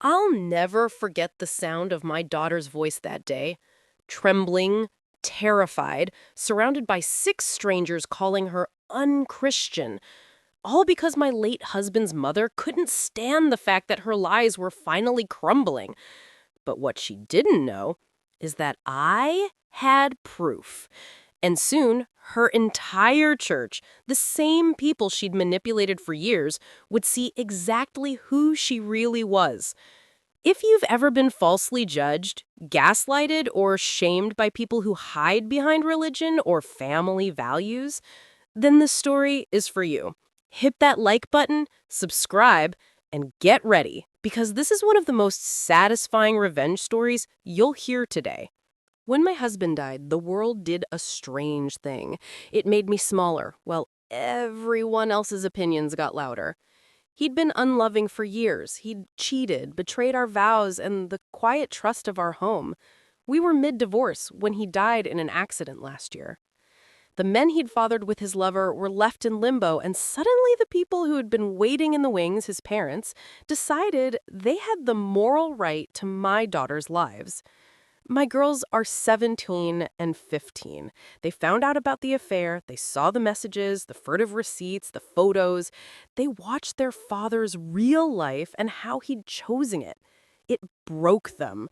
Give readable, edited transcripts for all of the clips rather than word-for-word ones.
I'll never forget the sound of my daughter's voice that day, trembling, terrified, surrounded by six strangers calling her unchristian, all because my late husband's mother couldn't stand the fact that her lies were finally crumbling. But what she didn't know is that I had proof. And soon, her entire church, the same people she'd manipulated for years, would see exactly who she really was. If you've ever been falsely judged, gaslighted, or shamed by people who hide behind religion or family values, then this story is for you. Hit that like button, subscribe, and get ready, because this is one of the most satisfying revenge stories you'll hear today. When my husband died, the world did a strange thing. It made me smaller, while everyone else's opinions got louder. He'd been unloving for years. He'd cheated, betrayed our vows, and the quiet trust of our home. We were mid-divorce when he died in an accident last year. The men he'd fathered with his lover were left in limbo, and suddenly the people who had been waiting in the wings, his parents, decided they had the moral right to my daughter's lives. My girls are 17 and 15. They found out about the affair, they saw the messages, the furtive receipts, the photos. They watched their father's real life and how he'd chosen it. It broke them.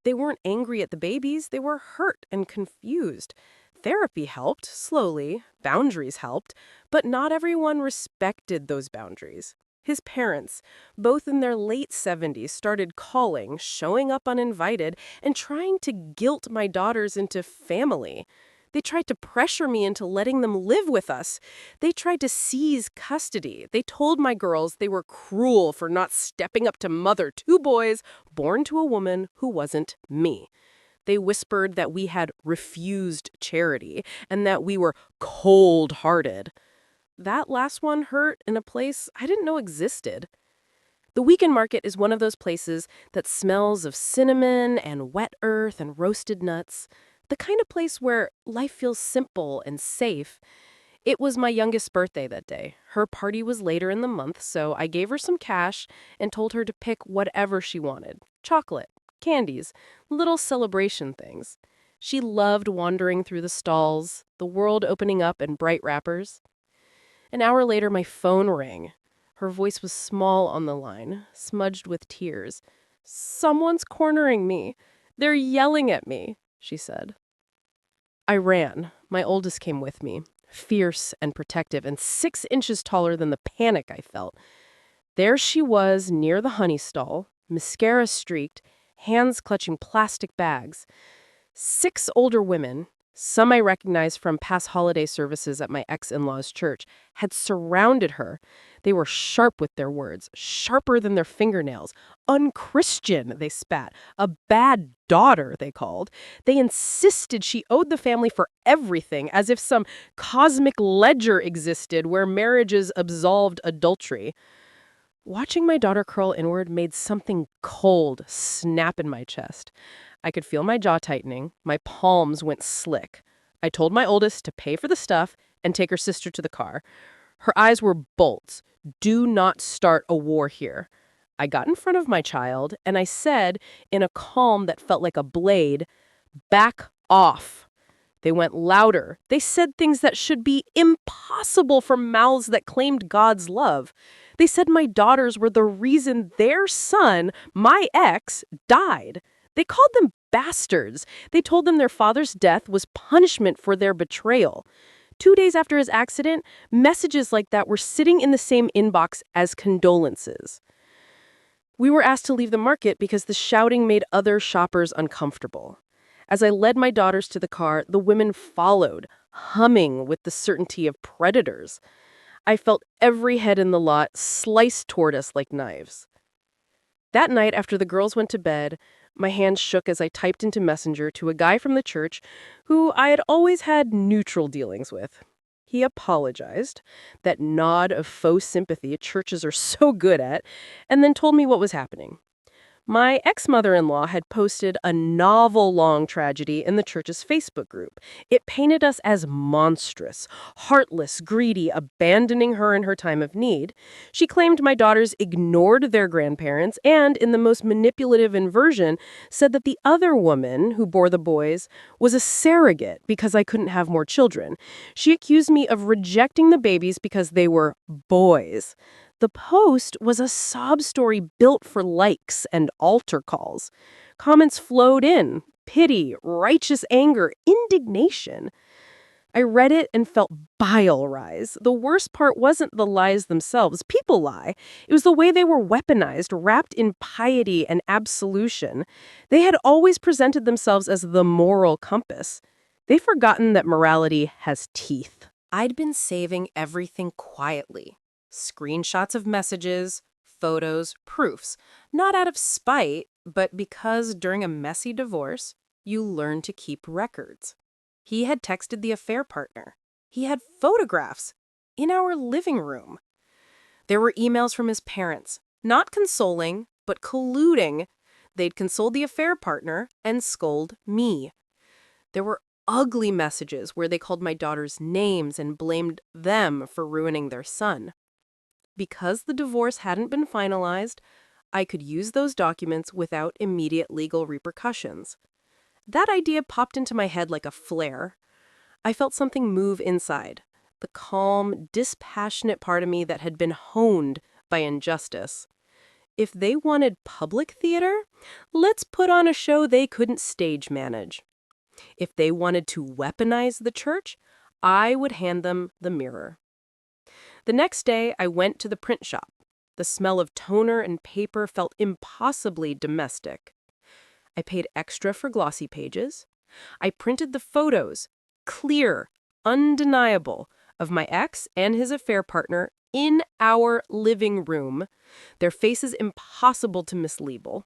They weren't angry at the babies, they were hurt and confused. Therapy helped, slowly, boundaries helped, but not everyone respected those boundaries. His parents, both in their late 70s, started calling, showing up uninvited, and trying to guilt my daughters into family. They tried to pressure me into letting them live with us. They tried to seize custody. They told my girls they were cruel for not stepping up to mother two boys born to a woman who wasn't me. They whispered that we had refused charity and that we were cold-hearted. That last one hurt in a place I didn't know existed. The weekend market is one of those places that smells of cinnamon and wet earth and roasted nuts, the kind of place where life feels simple and safe. It was my youngest's birthday that day. Her party was later in the month, so I gave her some cash and told her to pick whatever she wanted. Chocolate, candies, little celebration things. She loved wandering through the stalls, the world opening up in bright wrappers. An hour later, my phone rang. Her voice was small on the line, smudged with tears. "Someone's cornering me. They're yelling at me," she said. I ran. My oldest came with me, fierce and protective, and 6 inches taller than the panic I felt. There she was near the honey stall, mascara streaked, hands clutching plastic bags. 6 older women, some I recognized from past holiday services at my ex-in-law's church, had surrounded her. They were sharp with their words, sharper than their fingernails. Unchristian, they spat. A bad daughter, they called. They insisted she owed the family for everything, as if some cosmic ledger existed where marriages absolved adultery. Watching my daughter curl inward made something cold snap in my chest. I could feel my jaw tightening. My palms went slick. I told my oldest to pay for the stuff and take her sister to the car. Her eyes were bolts. Do not start a war here. I got in front of my child and I said, in a calm that felt like a blade, "Back off." They went louder. They said things that should be impossible from mouths that claimed God's love. They said my daughters were the reason their son, my ex, died. They called them bastards. They told them their father's death was punishment for their betrayal. 2 days after his accident, messages like that were sitting in the same inbox as condolences. We were asked to leave the market because the shouting made other shoppers uncomfortable. As I led my daughters to the car, the women followed, humming with the certainty of predators. I felt every head in the lot sliced toward us like knives. That night, after the girls went to bed, my hands shook as I typed into Messenger to a guy from the church who I had always had neutral dealings with. He apologized, that nod of faux sympathy churches are so good at, and then told me what was happening. My ex-mother-in-law had posted a novel-long tragedy in the church's Facebook group. It painted us as monstrous, heartless, greedy, abandoning her in her time of need. She claimed my daughters ignored their grandparents and, in the most manipulative inversion, said that the other woman who bore the boys was a surrogate because I couldn't have more children. She accused me of rejecting the babies because they were boys. The post was a sob story built for likes and altar calls. Comments flowed in: pity, righteous anger, indignation. I read it and felt bile rise. The worst part wasn't the lies themselves. People lie. It was the way they were weaponized, wrapped in piety and absolution. They had always presented themselves as the moral compass. They'd forgotten that morality has teeth. I'd been saving everything quietly. Screenshots of messages, photos, proofs. Not out of spite, but because during a messy divorce, you learn to keep records. He had texted the affair partner. He had photographs in our living room. There were emails from his parents, not consoling, but colluding. They'd console the affair partner and scold me. There were ugly messages where they called my daughters names and blamed them for ruining their son. Because the divorce hadn't been finalized, I could use those documents without immediate legal repercussions. That idea popped into my head like a flare. I felt something move inside, the calm, dispassionate part of me that had been honed by injustice. If they wanted public theater, let's put on a show they couldn't stage manage. If they wanted to weaponize the church, I would hand them the mirror. The next day, I went to the print shop. The smell of toner and paper felt impossibly domestic. I paid extra for glossy pages. I printed the photos, clear, undeniable, of my ex and his affair partner in our living room, their faces impossible to mislabel.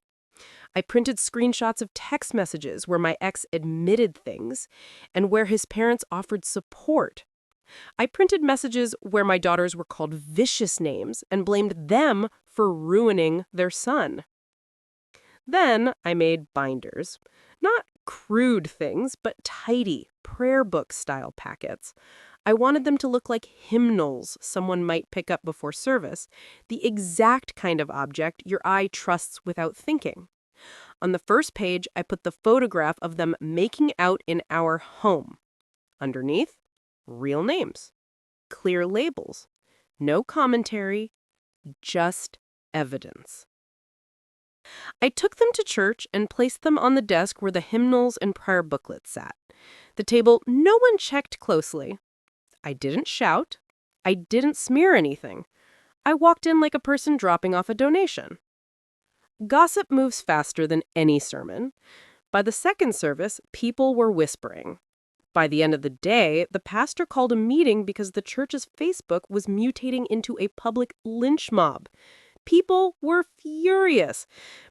I printed screenshots of text messages where my ex admitted things and where his parents offered support. I printed messages where my daughters were called vicious names and blamed them for ruining their son. Then I made binders. Not crude things, but tidy, prayer book style packets. I wanted them to look like hymnals someone might pick up before service, the exact kind of object your eye trusts without thinking. On the first page, I put the photograph of them making out in our home. Underneath, real names, clear labels, no commentary, just evidence. I took them to church and placed them on the desk where the hymnals and prayer booklets sat. The table no one checked closely. I didn't shout. I didn't smear anything. I walked in like a person dropping off a donation. Gossip moves faster than any sermon. By the second service, people were whispering. By the end of the day, the pastor called a meeting because the church's Facebook was mutating into a public lynch mob. People were furious,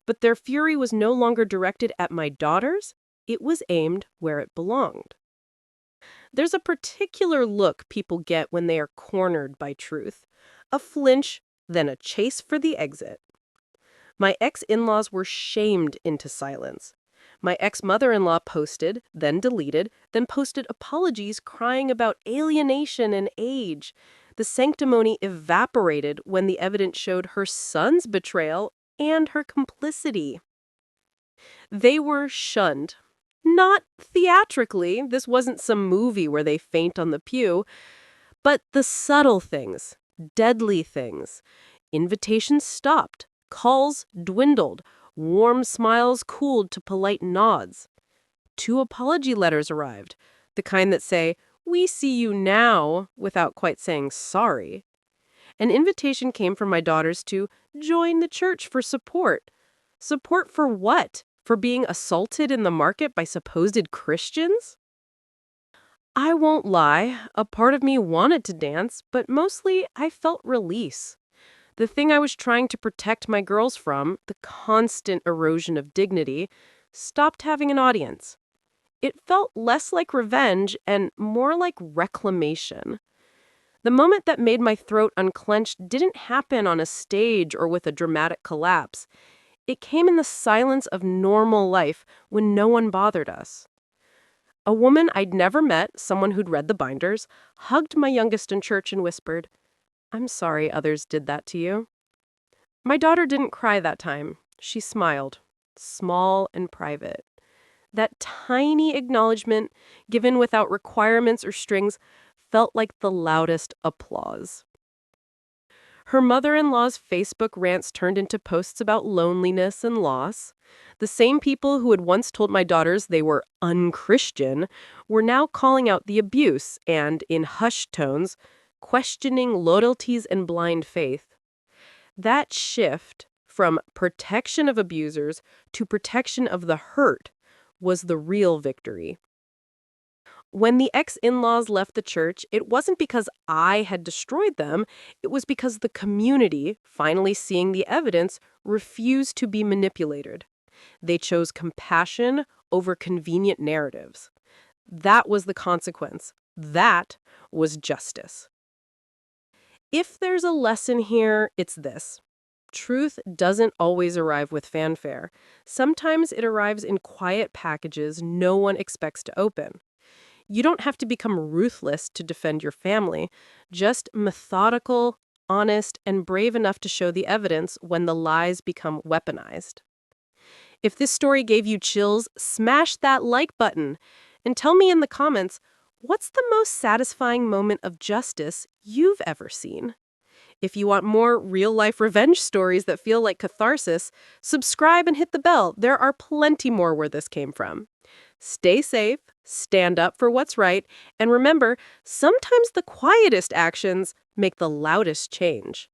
but their fury was no longer directed at my daughters. It was aimed where it belonged. There's a particular look people get when they are cornered by truth. A flinch, then a chase for the exit. My ex-in-laws were shamed into silence. My ex-mother-in-law posted, then deleted, then posted apologies crying about alienation and age. The sanctimony evaporated when the evidence showed her son's betrayal and her complicity. They were shunned. Not theatrically, this wasn't some movie where they faint on the pew, but the subtle things, deadly things. Invitations stopped, calls dwindled, warm smiles cooled to polite nods. 2 apology letters arrived, the kind that say, "We see you now," without quite saying sorry. An invitation came from my daughters to join the church for support. Support for what? For being assaulted in the market by supposed Christians? I won't lie, a part of me wanted to dance, but mostly I felt release. The thing I was trying to protect my girls from, the constant erosion of dignity, stopped having an audience. It felt less like revenge and more like reclamation. The moment that made my throat unclench didn't happen on a stage or with a dramatic collapse. It came in the silence of normal life when no one bothered us. A woman I'd never met, someone who'd read the binders, hugged my youngest in church and whispered, "I'm sorry others did that to you." My daughter didn't cry that time. She smiled, small and private. That tiny acknowledgement, given without requirements or strings, felt like the loudest applause. Her mother-in-law's Facebook rants turned into posts about loneliness and loss. The same people who had once told my daughters they were unchristian were now calling out the abuse and, in hushed tones, questioning loyalties and blind faith. That shift from protection of abusers to protection of the hurt was the real victory. When the ex-in-laws left the church, it wasn't because I had destroyed them. It was because the community, finally seeing the evidence, refused to be manipulated. They chose compassion over convenient narratives. That was the consequence. That was justice. If there's a lesson here, it's this. Truth doesn't always arrive with fanfare. Sometimes it arrives in quiet packages no one expects to open. You don't have to become ruthless to defend your family, just methodical, honest, and brave enough to show the evidence when the lies become weaponized. If this story gave you chills, smash that like button and tell me in the comments, what's the most satisfying moment of justice you've ever seen? If you want more real-life revenge stories that feel like catharsis, subscribe and hit the bell. There are plenty more where this came from. Stay safe, stand up for what's right, and remember, sometimes the quietest actions make the loudest change.